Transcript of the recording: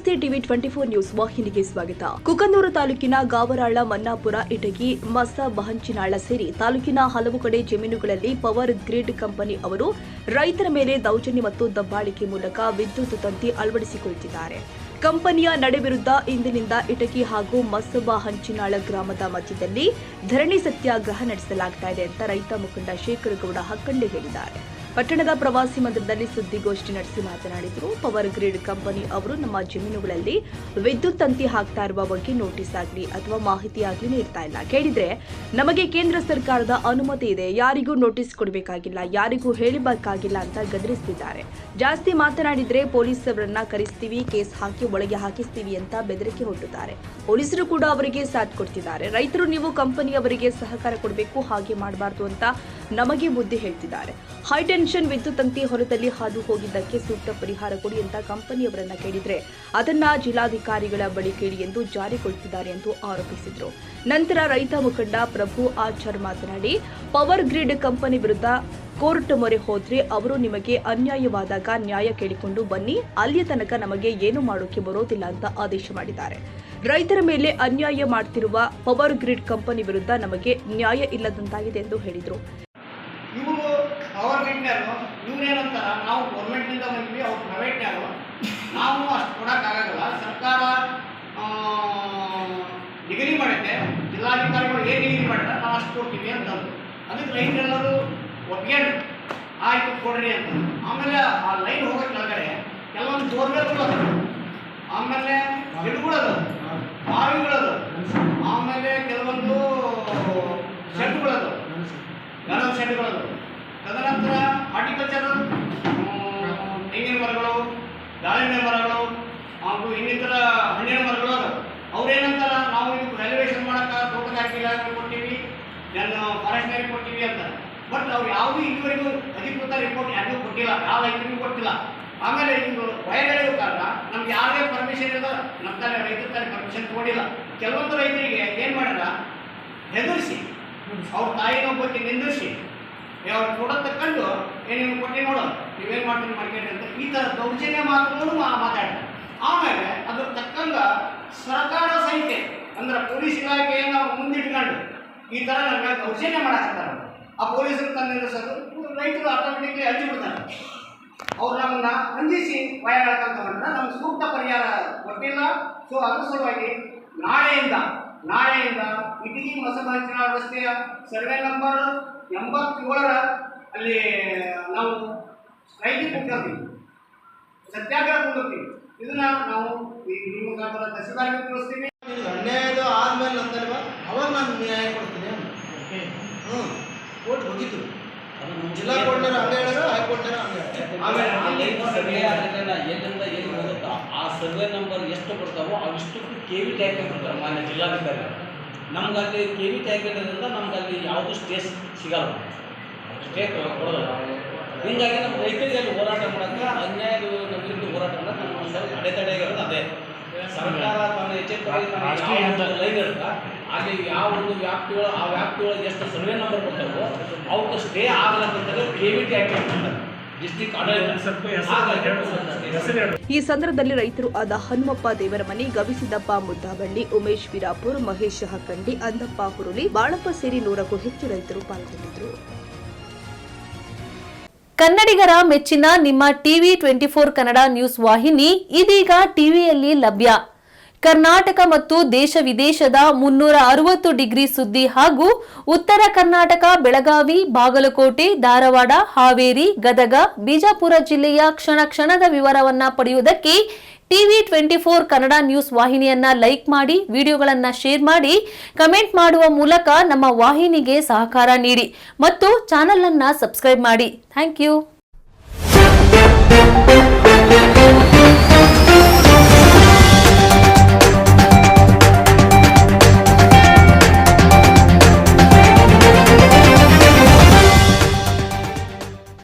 ನಮಸ್ತೆ TV 24 news ವಾಹಿನಿಗೆ ಸ್ವಾಗತ. ಕುಕನೂರು ತಾಲೂಕಿನ ಗಾವರಾಳ, ಮನ್ನಾಪುರ, ಇಟಗಿ, ಮಸ, ಬಹಂಚಿನಾಳ ಸೇರಿ ತಾಲೂಕಿನ ಹಲವು ಕಡೆ ಜಮೀನುಗಳಲ್ಲಿ ಪವರ್ ಗ್ರಿಡ್ ಕಂಪನಿ ಅವರು ರೈತರ ಮೇಲೆ ದೌರ್ಜನ್ಯ ಮತ್ತು ದಬ್ಬಾಳಿಕೆ ಮೂಲಕ ವಿದ್ಯುತ್ ತಂತಿ ಅಳವಡಿಸಿಕೊಳ್ಳುತ್ತಿದ್ದಾರೆ. ಕಂಪನಿಯ ನಡೆ ವಿರುದ್ಧ ಇಂದಿನಿಂದ ಇಟಗಿ ಹಾಗೂ ಮಸಬ ಹಂಚಿನಾಳ ಗ್ರಾಮದ ಮಧ್ಯದಲ್ಲಿ ಧರಣಿ ಸತ್ಯಾಗ್ರಹ ನಡೆಸಲಾಗುತ್ತಿದೆ ಅಂತ ರೈತ ಮುಖಂಡ ಶೇಖರಗೌಡ ಹಕ್ಕಂಡೆ ಹೇಳಿದ್ದಾರೆ. ಪಟ್ಟಣದ ಪ್ರವಾಸಿ ಮಂದಿರದಲ್ಲಿ ಸುದ್ದಿಗೋಷ್ಠಿ ನಡೆಸಿ ಮಾತನಾಡಿದರು. ಪವರ್ ಗ್ರಿಡ್ ಕಂಪನಿ ಅವರು ನಮ್ಮ ಜಮೀನುಗಳಲ್ಲಿ ವಿದ್ಯುತ್ ತಂತಿ ಹಾಕ್ತಾ ಇರುವ ಬಗ್ಗೆ ನೋಟಿಸ್ ಆಗಲಿ ಅಥವಾ ಮಾಹಿತಿ ಆಗಲಿ ನೀಡ್ತಾ ಇಲ್ಲ. ಕೇಳಿದ್ರೆ ನಮಗೆ ಕೇಂದ್ರ ಸರ್ಕಾರದ ಅನುಮತಿ ಇದೆ, ಯಾರಿಗೂ ನೋಟಿಸ್ ಕೊಡಬೇಕಾಗಿಲ್ಲ, ಯಾರಿಗೂ ಹೇಳಬೇಕಾಗಿಲ್ಲ ಅಂತ ಗದರಿಸುತ್ತಿದ್ದಾರೆ. ಜಾಸ್ತಿ ಮಾತನಾಡಿದ್ರೆ ಪೊಲೀಸ್ ಅವರನ್ನ ಕರೆಸ್ತೀವಿ, ಕೇಸ್ ಹಾಕಿ ಒಳಗೆ ಹಾಕಿಸ್ತೀವಿ ಅಂತ ಬೆದರಿಕೆ ಹೊರಟಿದ್ದಾರೆ. ಪೊಲೀಸರು ಕೂಡ ಅವರಿಗೆ ಸಾಥ್ ಕೊಡ್ತಿದ್ದಾರೆ. ರೈತರು ನೀವು ಕಂಪನಿಯವರಿಗೆ ಸಹಕಾರ ಕೊಡಬೇಕು, ಹಾಗೆ ಮಾಡಬಾರದು ಅಂತ ನಮಗೆ ಬುದ್ಧಿ ಹೇಳ್ತಿದ್ದಾರೆ. ಹೈಟೆನ್ಷನ್ ವಿದ್ಯುತ್ ತಂತಿ ಹೊರದಲ್ಲಿ ಹಾದು ಹೋಗಿದ್ದಕ್ಕೆ ಸೂಕ್ತ ಪರಿಹಾರ ಕೊಡಿ ಅಂತ ಕಂಪನಿಯವರನ್ನ ಕೇಳಿದ್ರೆ ಅದನ್ನ ಜಿಲ್ಲಾಧಿಕಾರಿಗಳ ಬಳಿ ಕೇಳಿ ಎಂದು ಜಾರಿಗೊಳಿಸಿದ್ದಾರೆ ಎಂದು ಆರೋಪಿಸಿದರು. ನಂತರ ರೈತ ಮುಖಂಡ ಪ್ರಭು ಆಚಾರ್ ಮಾತನಾಡಿ, ಪವರ್ ಗ್ರಿಡ್ ಕಂಪನಿ ವಿರುದ್ಧ ಕೋರ್ಟ್ ಮೊರೆ ಹೋದ್ರೆ ಅವರು ನಿಮಗೆ ಅನ್ಯಾಯವಾದಾಗ ನ್ಯಾಯ ಕೇಳಿಕೊಂಡು ಬನ್ನಿ, ಅಲ್ಲಿಯ ತನಕ ನಮಗೆ ಏನು ಮಾಡೋಕೆ ಬರೋದಿಲ್ಲ ಅಂತ ಆದೇಶ ಮಾಡಿದ್ದಾರೆ. ರೈತರ ಮೇಲೆ ಅನ್ಯಾಯ ಮಾಡ್ತಿರುವ ಪವರ್ ಗ್ರಿಡ್ ಕಂಪನಿ ವಿರುದ್ಧ ನಮಗೆ ನ್ಯಾಯ ಇಲ್ಲದಂತಾಗಿದೆ ಎಂದು ಹೇಳಿದರು. ಇವರು ಪವರ್ ಗ್ರಿಡ್ನವರು ಇವರೇನಂತಾರ, ನಾವು ಗೌರ್ಮೆಂಟ್ನಿಂದ ಬಂದ್ವಿ, ಅವ್ರು ಪ್ರೈವೇಟ್ನವರು, ನಾವು ಅಷ್ಟು ಕೊಡೋಕ್ಕಾಗಲ್ಲ, ಸರ್ಕಾರ ಡಿಗ್ರಿ ಮಾಡುತ್ತೆ, ಜಿಲ್ಲಾಧಿಕಾರಿಗಳು ಏನು ಡಿಗ್ರಿ ಮಾಡಿದ್ರೆ ನಾವು ಅಷ್ಟು ಕೊಡ್ತೀವಿ ಅಂತಂದು. ಅದಕ್ಕೆ ರೈತರೆಲ್ಲರೂ ಒಪ್ಕೊಂಡು ಆಯಿತು ಕೊಡ್ರಿ ಅಂತ. ಆಮೇಲೆ ಆ ಲೈನ್ ಹೋಗೋ ಕೆಳಗಡೆ ಕೆಲವೊಂದು ಬೋರ್ವೆಲ್ಗಳು ಅದ, ಆಮೇಲೆ ಗಿಡಗಳದು, ಬಾವಿಗಳದು, ಆಮೇಲೆ ಕೆಲವೊಂದು ಶೆಡ್ಗಳದು, ಗಣದ ಶೆಡ್ಗಳದು, ತದನಂತರ ಹಾರ್ಟಿಕಲ್ಚರ್, ತೆಂಗಿನ ಮರಗಳು, ದಾಳಿಂಬೆ ಮರಗಳು ಹಾಗೂ ಇನ್ನಿತರ ಹಣ್ಣಿನ ಮರಗಳು ಅದ. ಅವ್ರೇನಂತಾರ, ನಾವು ಇದಕ್ಕೆ ವ್ಯಾಲ್ಯೂಯೇಷನ್ ಮಾಡೋಕ್ಕೆ ತೋಟಗಾರಿಕೆ ಇಲಾಖೆ ಕೊಡ್ತೀವಿ, ಫಾರೆಸ್ಟ್ನರಿಗೆ ಕೊಡ್ತೀವಿ ಅಂತ. ಬಟ್ ಅವ್ರು ಯಾವುದೂ ಇದುವರೆಗೂ ಅಧಿಕೃತ ರಿಪೋರ್ಟ್ ಯಾರಿಗೂ ಕೊಟ್ಟಿಲ್ಲ, ಯಾವ ರೈತರಿಗೂ ಕೊಟ್ಟಿಲ್ಲ. ಆಮೇಲೆ ಇದು ವಯರ್ಗಳಿರೋ ಕಾರಣ ನಮ್ಗೆ ಯಾವುದೇ ಪರ್ಮಿಷನ್ ಇಲ್ಲ, ನಮ್ಮ ತಾನೇ ರೈತರ ತಾನೇ ಪರ್ಮಿಷನ್ ಕೊಡಿಲ್ಲ. ಕೆಲವೊಂದು ರೈತರಿಗೆ ಏನು ಮಾಡ್ಯಾರ, ಹೆದರಿಸಿ ಅವ್ರ ತಾಯಿನ ಬಗ್ಗೆ ನಿಂದಿಸಿ ಅವ್ರು ಕೊಡೋದು ತಕ್ಕೊಂಡು ಏನೇನು ಕೊಟ್ಟು ನೋಡೋ ನೀವೇನು ಮಾಡ್ತೀನಿ ಮಾರ್ಕೆಟ್ ಅಂತ ಈ ಥರ ದೌರ್ಜನ್ಯ ಮಾತುಗಳು ಮಾತಾಡ್ತಾರೆ. ಆಮೇಲೆ ಅದ್ರ ತಕ್ಕಂಗ ಸರ್ಕಾರ ಸಹಿತೆ ಅಂದ್ರೆ ಪೊಲೀಸ್ ಇಲಾಖೆಯನ್ನು ಮುಂದಿಟ್ಕೊಂಡು ಈ ಥರ ನಮಗೆ ದೌರ್ಜನ್ಯ ಮಾಡಾಕತ್ತಾರೆ. ಆ ಪೊಲೀಸರು ತಂದಿರಿಸೋದು ರೈತರು ಆಟೋಮೆಟಿಕ್ಲಿ ಹಂಚಿಬಿಡ್ತಾರೆ. ಅವ್ರು ನಮ್ಮನ್ನ ಅಂಜಿಸಿ ವಯರ್ಗಳಂತ ಬಂದ್ರೆ ನಮ್ಗೆ ಸೂಕ್ತ ಪರಿಹಾರ ಕೊಟ್ಟಿಲ್ಲ. ಸೊ ಅದ್ರ ಸಲುವಾಗಿ ನಾಳೆಯಿಂದ ಇಟಗಿ ಮಸಬ ಹಂಚಿನಾಳ ರಸ್ತೆಯ ಸರ್ವೆ ನಂಬರ್ 87 ಅಲ್ಲಿ ನಾವು ಸ್ಟ್ರೈಕಿಗೆ ಕೂತ್ಕೊಳ್ತೀವಿ, ಸತ್ಯಾಗ್ರಹ ಕೂತ್ಕೊಳ್ತೀವಿ. ಇದನ್ನ ನಾವು ನಿಮ್ಮ ತಹಸೀಲ್ದಾರ್ಗೆ ತಿಳಿಸ್ತೀವಿ. ಅನ್ಯಾಯದ ಆದ್ಮೇಲೆ ಅಂತಲ್ವಾ ಅವಾಗ ನಾನು ನ್ಯಾಯ ಕೊಡ್ತೀನಿ. ಕೋರ್ಟ್ ಹೋಗಿತ್ತು, ಜಿಲ್ಲಾ ಕೋರ್ಟ್ನರ ಹಂಗೆ ಹೇಳಿದ್ರು, ಹೈಕೋರ್ಟ್ನರ ಹಂಗೆ. ಸರ್ವೆ ಎಲ್ಲಿಂದ ಎಲ್ಲಿ ಹೋಗುತ್ತಾ ಆ ಸರ್ವೆ ನಂಬರ್ ಎಷ್ಟು ಬರ್ತಾವೋ ಅವಿಷ್ಟು KV ಟ್ಯಾಗ್ ಬರ್ತಾರೆ ಮಾನ್ಯ ಜಿಲ್ಲಾಧಿಕಾರಿ. ನಮ್ಗೆ ಅಲ್ಲಿ KV ಟ್ಯಾಗ್ ಇರೋದ್ರಿಂದ ನಮ್ಗೆ ಅಲ್ಲಿ ಯಾವುದು ಸ್ಟೇಸ್ ಸಿಗಲ್ಲ, ಸ್ಟೇ ಕೊಡೋಲ್ಲ. ಹೀಗಾಗಿ ನಮ್ಮ ರೈತರಿಗೆ ಅಲ್ಲಿ ಹೋರಾಟ ಮಾಡೋಕ್ಕೆ ಅನ್ಯಾಯದ ವಿರುದ್ಧ ಹೋರಾಟ ಮಾಡೋಕ್ಕೆ ನಮ್ಮ ಒಂದು ಅಡೆತಡೆಗಿರೋದು ಅದೇ. ಸರ್ಕಾರ ತನ್ನ ಎಚ್ಚೆತ್ತುವರೆಗೆ ಲೈನ್ ಇರುತ್ತೆ, ಅಲ್ಲಿ ಯಾವ ಒಂದು ವ್ಯಾಪ್ತಿಗಳು ಆ ವ್ಯಾಪ್ತಿಯೊಳಗೆ ಎಷ್ಟು ಸರ್ವೆ ನಂಬರ್ ಬರ್ತಾವೋ ಅವಕ್ಕೆ ಸ್ಟೇ ಆಗಲಂತಂದ್ರೆ KV ಟ್ಯಾಗ್ ಮಾಡ್ತಾರೆ. ಈ ಸಂದರ್ಭದಲ್ಲಿ ರೈತರು ಆದ ಹನುಮಪ್ಪ ದೇವರಮನೆ, ಗವಿಸಿದ್ದಪ್ಪ ಮುದ್ದಾಬಳ್ಳಿ, ಉಮೇಶ್ ವೀರಾಪುರ್, ಮಹೇಶ್ ಹಕ್ಕಂಡಿ, ಅಂದಪ್ಪ ಹುರುಳಿ, ಬಾಳಪ್ಪ ಸೇರಿ 100ಕ್ಕೂ ಹೆಚ್ಚು ರೈತರು ಪಾಲ್ಗೊಂಡಿದ್ದರು. ಕನ್ನಡಿಗರ ಮೆಚ್ಚಿನ ನಿಮ್ಮ ಟಿವಿ 24 ಕನ್ನಡ ನ್ಯೂಸ್ ವಾಹಿನಿ ಇದೀಗ ಟಿವಿಯಲ್ಲಿ ಲಭ್ಯ. ಕರ್ನಾಟಕ ಮತ್ತು ದೇಶ ವಿದೇಶದ 360 ಡಿಗ್ರಿ ಸುದ್ದಿ ಹಾಗೂ ಉತ್ತರ ಕರ್ನಾಟಕ, ಬೆಳಗಾವಿ, ಬಾಗಲಕೋಟೆ, ಧಾರವಾಡ, ಹಾವೇರಿ, ಗದಗ, ಬಿಜಾಪುರ ಜಿಲ್ಲೆಯ ಕ್ಷಣ ಕ್ಷಣದ ವಿವರವನ್ನ ಪಡೆಯುವುದಕ್ಕೆ ಟಿವಿ 24 ಕನ್ನಡ ನ್ಯೂಸ್ ವಾಹಿನಿಯನ್ನ ಲೈಕ್ ಮಾಡಿ, ವಿಡಿಯೋಗಳನ್ನ ಶೇರ್ ಮಾಡಿ, ಕಮೆಂಟ್ ಮಾಡುವ ಮೂಲಕ ನಮ್ಮ ವಾಹಿನಿಗೆ ಸಹಕಾರ ನೀಡಿ ಮತ್ತು ಚಾನೆಲ್ ಅನ್ನ ಸಬ್ಸ್ಕ್ರೈಬ್ ಮಾಡಿ. Thank you.